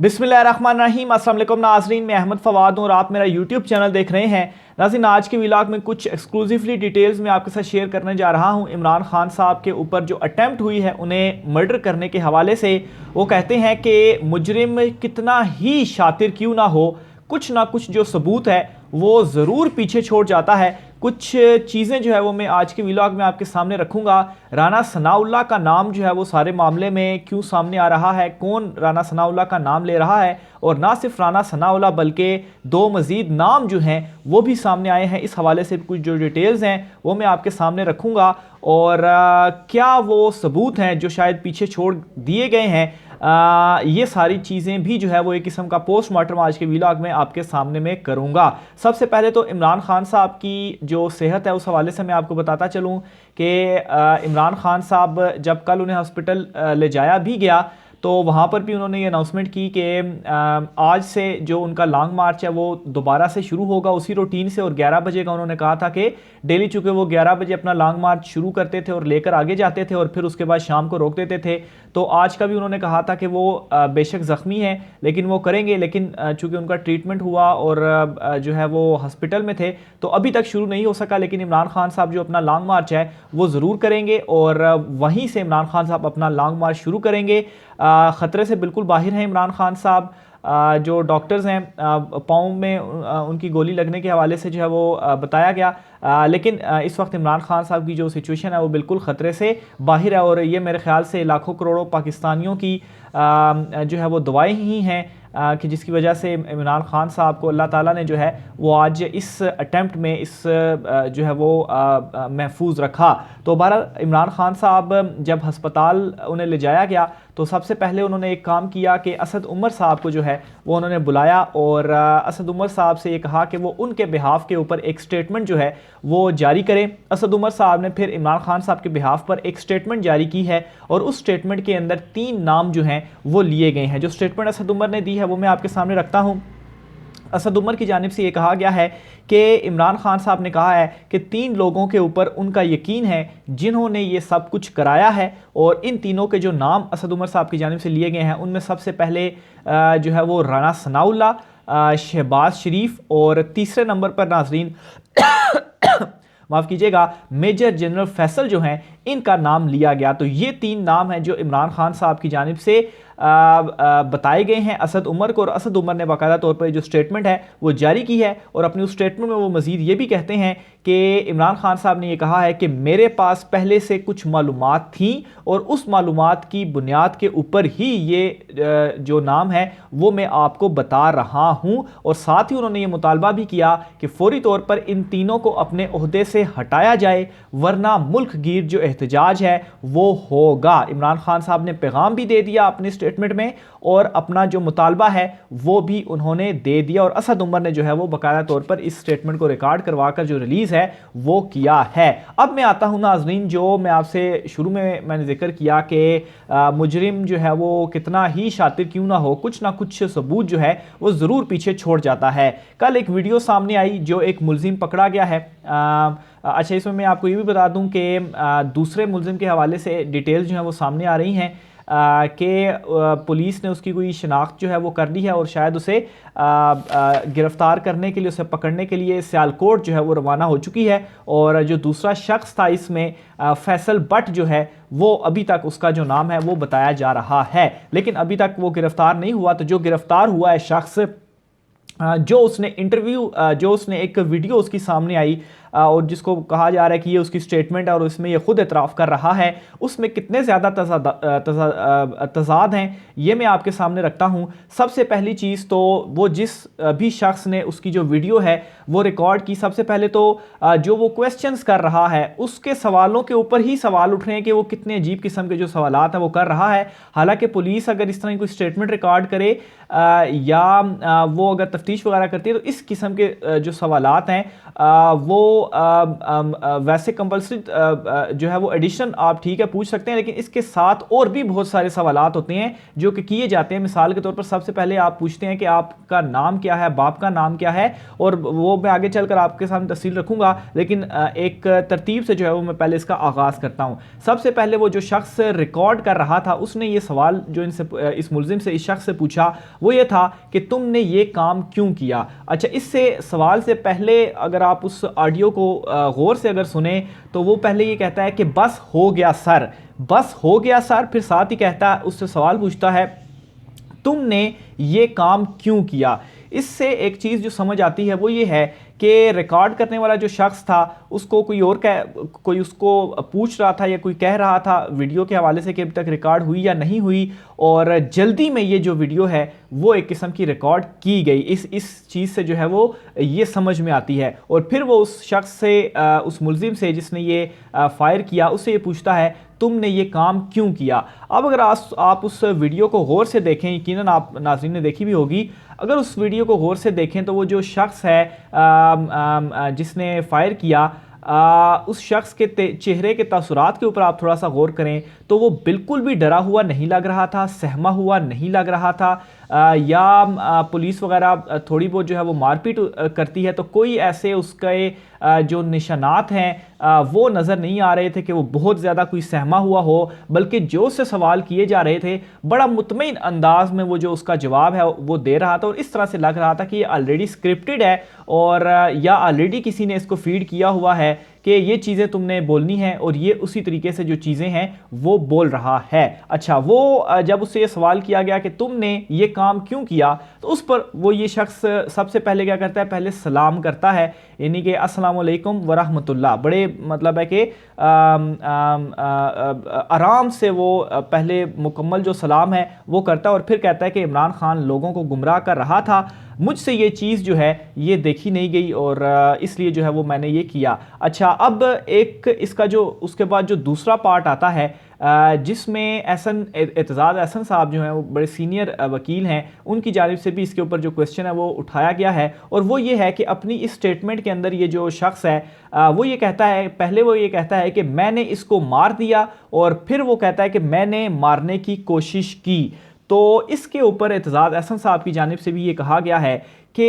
बिस्मिल्लाहिर्रहमानिर्रहीम। अस्सलाम वालेकुम नाज़रीन, मैं अहमद फवाद हूँ और आप मेरा यूट्यूब चैनल देख रहे हैं। नाज़रीन, आज के व्लॉग में कुछ एक्सक्लूसिवली डिटेल्स में आपके साथ शेयर करने जा रहा हूँ। इमरान खान साहब के ऊपर जो अटैम्प्ट हुई है उन्हें मर्डर करने के हवाले से, वो कहते हैं कि मुजरिम कितना ही शातिर क्यों ना हो, कुछ ना कुछ जो सबूत है वो ज़रूर पीछे छोड़ जाता है। कुछ चीज़ें जो है वो मैं आज के व्लॉग में आपके सामने रखूँगा। राना सनाउल्लाह का नाम जो है वो सारे मामले में क्यों सामने आ रहा है, कौन राना सनाउल्लाह का नाम ले रहा है, और ना सिर्फ राना सनाउल्लाह बल्कि दो मज़ीद नाम जो हैं वो भी सामने आए हैं। इस हवाले से कुछ जो डिटेल्स हैं वो मैं आपके सामने रखूँगा, और क्या वो सबूत हैं जो शायद पीछे छोड़ दिए गए हैं। ये सारी चीज़ें भी जो है वो एक किस्म का पोस्टमार्टम आज के व्लॉग में आपके सामने में करूँगा। सबसे पहले तो इमरान खान साहब की जो सेहत है उस हवाले से मैं आपको बताता चलूँ कि इमरान खान साहब जब कल उन्हें हॉस्पिटल ले जाया भी गया तो वहाँ पर भी उन्होंने ये अनाउंसमेंट की कि आज से जो उनका लॉन्ग मार्च है वो दोबारा से शुरू होगा उसी रूटीन से, और 11 बजे का उन्होंने कहा था कि डेली चूँकि वो 11 बजे अपना लॉन्ग मार्च शुरू करते थे और लेकर आगे जाते थे और फिर उसके बाद शाम को रोक देते थे, तो आज का भी उन्होंने कहा था कि वो बेशक ज़ख्मी है लेकिन वो करेंगे, लेकिन चूँकि उनका ट्रीटमेंट हुआ और जो है वो हॉस्पिटल में थे तो अभी तक शुरू नहीं हो सका। लेकिन इमरान खान साहब जो अपना लॉन्ग मार्च है वो ज़रूर करेंगे और वहीं से इमरान खान साहब अपना लॉन्ग मार्च शुरू करेंगे। ख़तरे से बिल्कुल बाहर हैं इमरान खान साहब। जो डॉक्टर्स हैं पाँव में उनकी गोली लगने के हवाले से जो है वो बताया गया, लेकिन इस वक्त इमरान खान साहब की जो सिचुएशन है वो बिल्कुल ख़तरे से बाहर है, और ये मेरे ख्याल से लाखों करोड़ों पाकिस्तानियों की जो है वो दुआएं ही हैं कि जिसकी वजह से इमरान खान साहब को अल्लाह ताला ने जो है वो आज इस अटैम्प्ट में इस जो है वो महफूज रखा। तो बहरहाल इमरान खान साहब जब हस्पताल उन्हें ले जाया गया तो सबसे पहले उन्होंने एक काम किया कि असद उमर साहब को जो है वो उन्होंने बुलाया और असद उमर साहब से ये कहा कि वो उनके बिहाफ के ऊपर एक स्टेटमेंट जो है वो जारी करें। असद उमर साहब ने फिर इमरान खान साहब के बिहाफ पर एक स्टेटमेंट जारी की है और उस स्टेटमेंट के अंदर 3 नाम जो हैं वो लिए गए हैं। जो स्टेटमेंट असद उमर ने दी है वो मैं आपके सामने रखता हूँ। असद उमर की जानिब से ये कहा गया है कि इमरान खान साहब ने कहा है कि 3 लोगों के ऊपर उनका यकीन है जिन्होंने ये सब कुछ कराया है, और इन तीनों के जो नाम असद उमर साहब की जानिब से लिए गए हैं उनमें सबसे पहले जो है वो राना सनाउल्लाह, शहबाज शरीफ, और तीसरे नंबर पर नाजरीन माफ़ कीजिएगा मेजर जनरल फैसल जो हैं इनका नाम लिया गया। तो ये 3 नाम हैं जो इमरान खान साहब की जानिब से बताए गए हैं असद उमर को, और असद उमर ने बाकायदा तौर पर जो स्टेटमेंट है वो जारी की है, और अपनी उस स्टेटमेंट में वो मज़ीद ये भी कहते हैं कि इमरान खान साहब ने ये कहा है कि मेरे पास पहले से कुछ मालूमात थी और उस मालूमात की बुनियाद के ऊपर ही ये जो नाम है वो मैं आपको बता रहा हूँ। और साथ ही उन्होंने ये मुतालबा भी किया कि फौरी तौर पर इन तीनों को अपने ओहदे से हटाया जाए वरना मुल्क गिर जो एहतजाज है वो होगा। इमरान खान साहब ने पैगाम भी दे दिया अपने स्टेटमेंट में और अपना जो मुतालबा है वो भी उन्होंने दे दिया, और असद उमर ने जो है वो बाकायदा तौर पर इस स्टेटमेंट को रिकॉर्ड करवाकर जो रिलीज़ है वो किया है। अब मैं आता हूं नाजरीन, जो मैं आपसे शुरू में मैंने जिक्र किया कि मुजरिम जो है वो कितना ही शातिर क्यों ना हो, कुछ ना कुछ सबूत जो है वो ज़रूर पीछे छोड़ जाता है। कल एक वीडियो सामने आई जो एक मुलजिम पकड़ा गया है। अच्छा, इसमें मैं आपको ये भी बता दूं कि दूसरे मुलजिम के हवाले से डिटेल्स जो है वो सामने आ रही हैं कि पुलिस ने उसकी कोई शनाख्त जो है वो कर ली है और शायद उसे गिरफ्तार करने के लिए, उसे पकड़ने के लिए सियालकोट जो है वो रवाना हो चुकी है। और जो दूसरा शख्स था इसमें फैसल बट जो है वो अभी तक उसका जो नाम है वो बताया जा रहा है, लेकिन अभी तक वो गिरफ्तार नहीं हुआ। तो जो गिरफ्तार हुआ है शख्स, जो उसने इंटरव्यू, जो उसने एक वीडियो उसकी सामने आई और जिसको कहा जा रहा है कि ये उसकी स्टेटमेंट है और उसमें ये खुद एतराफ़ कर रहा है, उसमें कितने ज़्यादा तज़ाद हैं ये मैं आपके सामने रखता हूँ। सबसे पहली चीज़ तो वो जिस भी शख्स ने उसकी जो वीडियो है वो रिकॉर्ड की, सबसे पहले तो जो वो क्वेश्चंस कर रहा है उसके सवालों के ऊपर ही सवाल उठ रहे हैं कि वो कितने अजीब किस्म के जो सवालात हैं वो कर रहा है। हालांकि पुलिस अगर इस तरह की कोई स्टेटमेंट रिकॉर्ड करे या वो अगर तफ्तीश वगैरह करती है तो इस किस्म के जो सवालात हैं वो वैसे कंपल्सरी जो है वो एडिशन आप ठीक है पूछ सकते हैं, लेकिन इसके साथ और भी बहुत सारे सवालात होते हैं जो कि किए जाते हैं। मिसाल के तौर पर सबसे पहले आप पूछते हैं कि आपका नाम क्या है, बाप का नाम क्या है, और वो मैं आगे चलकर आपके सामने तफसील रखूंगा, लेकिन एक तरतीब से जो है वो मैं पहले इसका आगाज़ करता हूँ। सबसे पहले वो जो शख्स रिकॉर्ड कर रहा था उसने ये सवाल जो इस मुलजिम से, इस शख्स से पूछा वो ये था कि तुमने ये काम क्यों किया। अच्छा, इससे सवाल से पहले अगर आप उस ऑडियो को गौर से अगर सुने तो वो पहले ये कहता है कि बस हो गया सर, बस हो गया सर। फिर साथ ही कहता है, उससे सवाल पूछता है तुमने ये काम क्यों किया। इससे एक चीज़ जो समझ आती है वो ये है कि रिकॉर्ड करने वाला जो शख्स था उसको कोई उसको पूछ रहा था या कोई कह रहा था वीडियो के हवाले से कि अभी तक रिकॉर्ड हुई या नहीं हुई, और जल्दी में ये जो वीडियो है वो एक किस्म की रिकॉर्ड की गई। इस चीज़ से जो है वो ये समझ में आती है। और फिर वो उस शख्स से, उस मुलजिम से जिसने ये फायर किया, उससे ये पूछता है तुमने ये काम क्यों किया। अब अगर आप उस वीडियो को गौर से देखें, यकीनन आप नाज़रीन ने देखी भी होगी, अगर उस वीडियो को गौर से देखें तो वो जो शख्स है जिसने फायर किया, उस शख्स के चेहरे के तासुरात के ऊपर आप थोड़ा सा गौर करें तो वो बिल्कुल भी डरा हुआ नहीं लग रहा था, सहमा हुआ नहीं लग रहा था, या पुलिस वगैरह थोड़ी बहुत जो है वो मारपीट करती है तो कोई ऐसे उसके जो निशानात हैं वो नज़र नहीं आ रहे थे कि वो बहुत ज़्यादा कोई सहमा हुआ हो, बल्कि जो उससे सवाल किए जा रहे थे बड़ा मुतमईन अंदाज में वो जो उसका जवाब है वो दे रहा था, और इस तरह से लग रहा था कि ये ऑलरेडी स्क्रिप्टेड है और या ऑलरेडी किसी ने इसको फीड किया हुआ है कि ये चीज़ें तुमने बोलनी है, और ये उसी तरीके से जो चीज़ें हैं वो बोल रहा है। अच्छा, वो जब उससे ये सवाल किया गया कि तुमने ये काम क्यों किया, तो उस पर वो ये शख्स सबसे पहले क्या करता है, पहले सलाम करता है, यानी कि अस्सलाम वालेकुम व रहमतुल्लाह। बड़े मतलब है कि आराम से वो पहले मुकम्मल जो सलाम है वो करता है, और फिर कहता है कि इमरान खान लोगों को गुमराह कर रहा था, मुझसे ये चीज़ जो है ये देखी नहीं गई और इसलिए जो है वो मैंने ये किया। अच्छा, अब एक इसका जो उसके बाद जो दूसरा पार्ट आता है जिसमें एतजाज़ एहसन साहब जो हैं वो बड़े सीनियर वकील हैं, उनकी जानिब से भी इसके ऊपर जो क्वेश्चन है वो उठाया गया है, और वो ये है कि अपनी इस स्टेटमेंट के अंदर ये जो शख्स है वो ये कहता है, पहले वो ये कहता है कि मैंने इसको मार दिया, और फिर वो कहता है कि मैंने मारने की कोशिश की। तो इसके ऊपर एतजाज़ एहसन साहब की जानिब से भी ये कहा गया है कि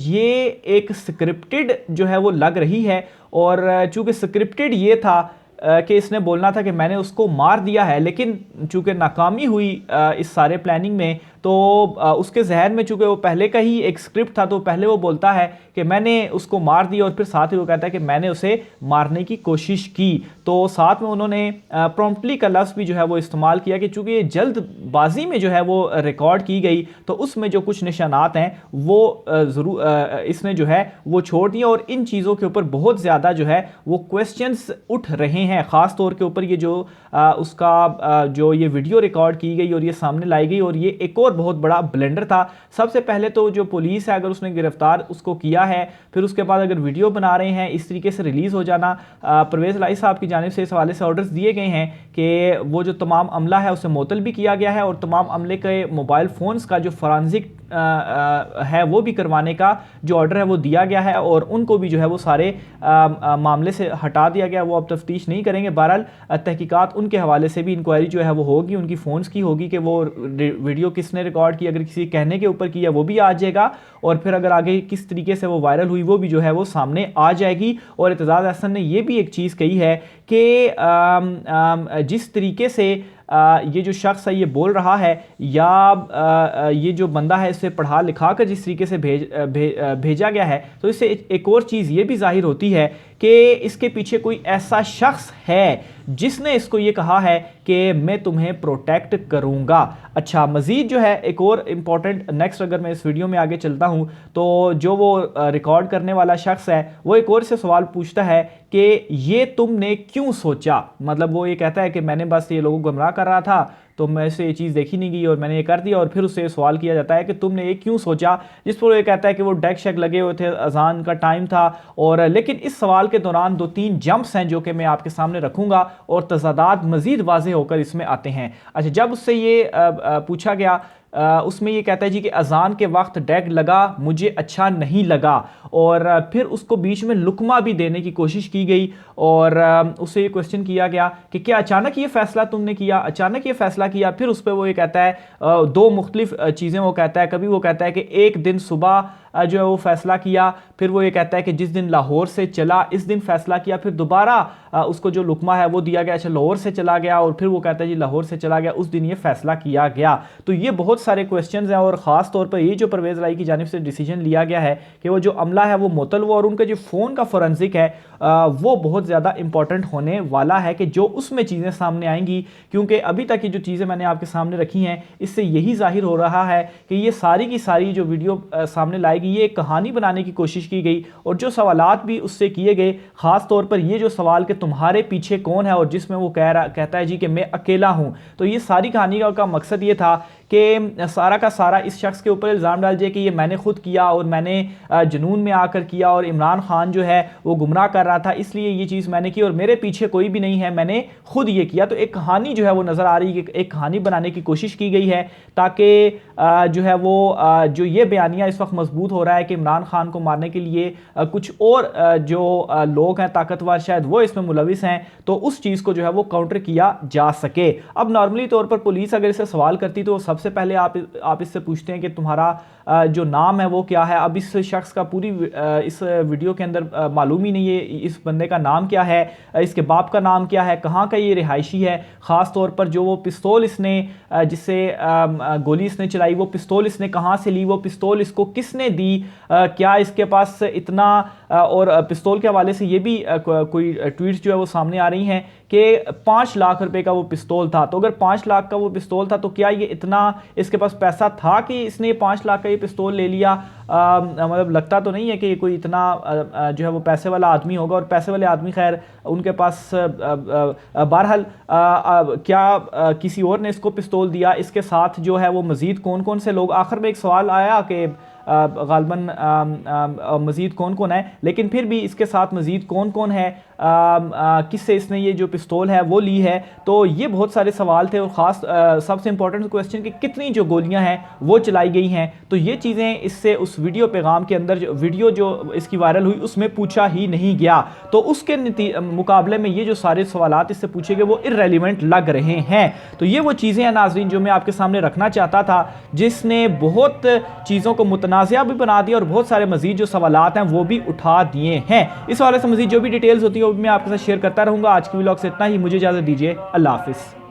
ये एक स्क्रिप्टेड जो है वो लग रही है, और चूँकि स्क्रिप्टेड ये था कि इसने बोलना था कि मैंने उसको मार दिया है, लेकिन चूँकि नाकामी हुई इस सारे प्लानिंग में, तो उसके जहन में चूँकि वो पहले का ही एक स्क्रिप्ट था, तो पहले वो बोलता है कि मैंने उसको मार दिया, और फिर साथ ही वो कहता है कि मैंने उसे मारने की कोशिश की। तो साथ में उन्होंने प्रॉम्प्टली का लफ्ज़ भी जो है वो इस्तेमाल किया कि चूँकि ये जल्दबाजी में जो है वो रिकॉर्ड की गई, तो उसमें जो कुछ निशानात हैं वो ज़रूर इसने जो है वो छोड़ दिया, और इन चीज़ों के ऊपर बहुत ज़्यादा जो है वो क्वेश्चंस उठ रहे हैं। ख़ास तौर के ऊपर ये जो उसका जो ये वीडियो रिकॉर्ड की गई और ये सामने लाई गई, और ये एक और बहुत बड़ा ब्लेंडर था। सबसे पहले तो जो पुलिस है, अगर उसने गिरफ्तार उसको किया है, फिर उसके बाद अगर वीडियो बना रहे हैं, इस तरीके से रिलीज़ हो जाना, परवेज़ लाई साहब की जानिब से इस हवाले से ऑर्डर्स दिए गए हैं कि वो जो तमाम अमला है उसे मुअत्तल भी किया गया है, और तमाम अमले के मोबाइल फ़ोन्स का जो फॉरेंसिक है वो भी करवाने का जो ऑर्डर है वो दिया गया है, और उनको भी जो है वो सारे मामले से हटा दिया गया। वो अब तफ्तीश नहीं करेंगे। बहरहाल तहकीकात उनके हवाले से भी इंक्वायरी जो है वो होगी, उनकी फ़ोन्स की होगी कि वो वीडियो किसने रिकॉर्ड की, अगर किसी कहने के ऊपर किया वो भी आ जाएगा, और फिर अगर आगे किस तरीके से वो वायरल हुई वो भी जो है वो सामने आ जाएगी। और एतजाज़ एहसन ने ये भी एक चीज़ कही है कि जिस तरीके से ये जो शख्स है ये बोल रहा है, या ये जो बंदा है इसे पढ़ा लिखा कर जिस तरीके से भेजा गया है, तो इससे एक और चीज़ ये भी जाहिर होती है कि इसके पीछे कोई ऐसा शख्स है जिसने इसको ये कहा है कि मैं तुम्हें प्रोटेक्ट करूँगा। अच्छा, मज़ीद जो है एक और इम्पॉर्टेंट, नेक्स्ट अगर मैं इस वीडियो में आगे चलता हूँ तो जो वो रिकॉर्ड करने वाला शख्स है वो एक और से सवाल पूछता है कि ये तुमने क्यों सोचा। मतलब वो ये कहता है कि मैंने बस ये लोगों को गुमराह कर रहा था, तो मैं से ये चीज़ देखी नहीं गई और मैंने ये कर दिया, और फिर उससे सवाल किया जाता है कि तुमने ये क्यों सोचा, जिस पर वो ये कहता है कि वो डेक शेक लगे हुए थे, अजान का टाइम था, और लेकिन इस सवाल के दौरान 2-3 जंप्स हैं जो कि मैं आपके सामने रखूंगा, और तज़ादात मज़ीद वाज़ेह होकर इसमें आते हैं। अच्छा, जब उससे ये पूछा गया उसमें ये कहता है जी कि अजान के वक्त डैग लगा, मुझे अच्छा नहीं लगा। और फिर उसको बीच में लुकमा भी देने की कोशिश की गई और उससे ये क्वेश्चन किया गया कि क्या अचानक ये फैसला तुमने किया, अचानक ये फैसला किया। फिर उस पर वो ये कहता है दो मुख्तलिफ चीज़ें वो कहता है। कभी वो कहता है कि एक दिन सुबह जो है वो फैसला किया, फिर वो ये कहता है कि जिस दिन लाहौर से चला इस दिन फैसला किया, फिर दोबारा उसको जो लुकमा है वो दिया गया, अच्छा लाहौर से चला गया, और फिर वो कहता है जी लाहौर से चला गया उस दिन ये फैसला किया गया। तो ये बहुत सारे क्वेश्चंस हैं और ख़ास तौर पर ये जो परवेज़ लाई की जानिब से डिसीजन लिया गया है कि वो जो अमला है वो मुअत्तल हुआ और उनका जो फ़ोन का फोरेंसिक है वो बहुत ज़्यादा इंपॉर्टेंट होने वाला है कि जो उसमें चीज़ें सामने आएंगी, क्योंकि अभी तक की जो चीज़ें मैंने आपके सामने रखी हैं इससे यही जाहिर हो रहा है कि ये सारी की सारी जो वीडियो सामने लाएगी ये एक कहानी बनाने की कोशिश की गई और जो सवालात भी उससे किए गए, ख़ास तौर पर ये जो सवाल कि तुम्हारे पीछे कौन है और जिसमें वो कहता है जी कि मैं अकेला हूँ। तो ये सारी कहानी का मकसद ये था कि सारा का सारा इस शख्स के ऊपर इल्ज़ाम डाल जाए कि ये मैंने खुद किया और मैंने जुनून में आकर किया और इमरान खान जो है वो गुमराह कर रहा था इसलिए ये चीज़ मैंने की और मेरे पीछे कोई भी नहीं है, मैंने खुद ये किया। तो एक कहानी जो है वो नज़र आ रही है कि एक कहानी बनाने की कोशिश की गई है ताकि जो है वो जो ये बयानिया इस वक्त मजबूत हो रहा है कि इमरान खान को मारने के लिए कुछ और जो लोग हैं ताकतवर शायद वो इसमें मुलविस हैं, तो उस चीज़ को जो है वो काउंटर किया जा सके। अब नॉर्मली तौर पर पुलिस अगर इसे सवाल करती तो सबसे पहले आप इससे पूछते हैं कि तुम्हारा जो नाम है वो क्या है। अब इस शख्स का पूरी इस वीडियो के अंदर मालूम ही नहीं है इस बंदे का नाम क्या है, इसके बाप का नाम क्या है, कहाँ का ये रिहायशी है। ख़ास तौर पर जो वो पिस्तौल इसने जिससे गोली इसने चलाई वो पिस्तौल इसने कहाँ से ली, वो पिस्तौल इसको किसने दी, क्या इसके पास इतना और पिस्तौल के हवाले से ये भी कोई ट्वीट्स जो है वो सामने आ रही हैं कि 5 लाख रुपए का वो पिस्तौल था। तो अगर 5 लाख का वो पिस्तौल था तो क्या ये इतना इसके पास पैसा था कि इसने 5 लाख का ये पिस्तौल ले लिया। मतलब लगता तो नहीं है कि कोई इतना जो है वो पैसे वाला आदमी होगा और पैसे वाले आदमी खैर उनके पास बहरहाल क्या किसी और ने इसको पिस्तौल दिया, इसके साथ जो है वो मज़ीद कौन कौन से लोग। आखिर में एक सवाल आया कि गालबन मज़ीद कौन कौन है, लेकिन फिर भी इसके साथ मज़ीद कौन कौन है, किससे इसने ये जो पिस्तौल है वो ली है। तो ये बहुत सारे सवाल थे और ख़ास सबसे इंपॉर्टेंट क्वेश्चन कि कितनी जो गोलियां हैं वो चलाई गई हैं। तो ये चीज़ें इससे उस वीडियो पैगाम के अंदर जो वीडियो जो इसकी वायरल हुई उसमें पूछा ही नहीं गया। तो उसके मुकाबले में ये जो सारे सवालात इससे पूछे गए वो इर्रेलेवेंट लग रहे हैं। तो ये वो चीज़ें हैं नाज़रीन जो मैं आपके सामने रखना चाहता था, जिसने बहुत चीज़ों को मुतनाज़िया भी बना दिया और बहुत सारे मज़ीद जो सवालात हैं वो भी उठा दिए हैं। इस वाले से मज़ीद जो भी डिटेल्स होती है वो भी मैं आपके साथ शेयर करता रहूँगा। आज की व्लॉग से इतना ही, मुझे इजाज़त दीजिए, अल्लाह हाफ़िज़।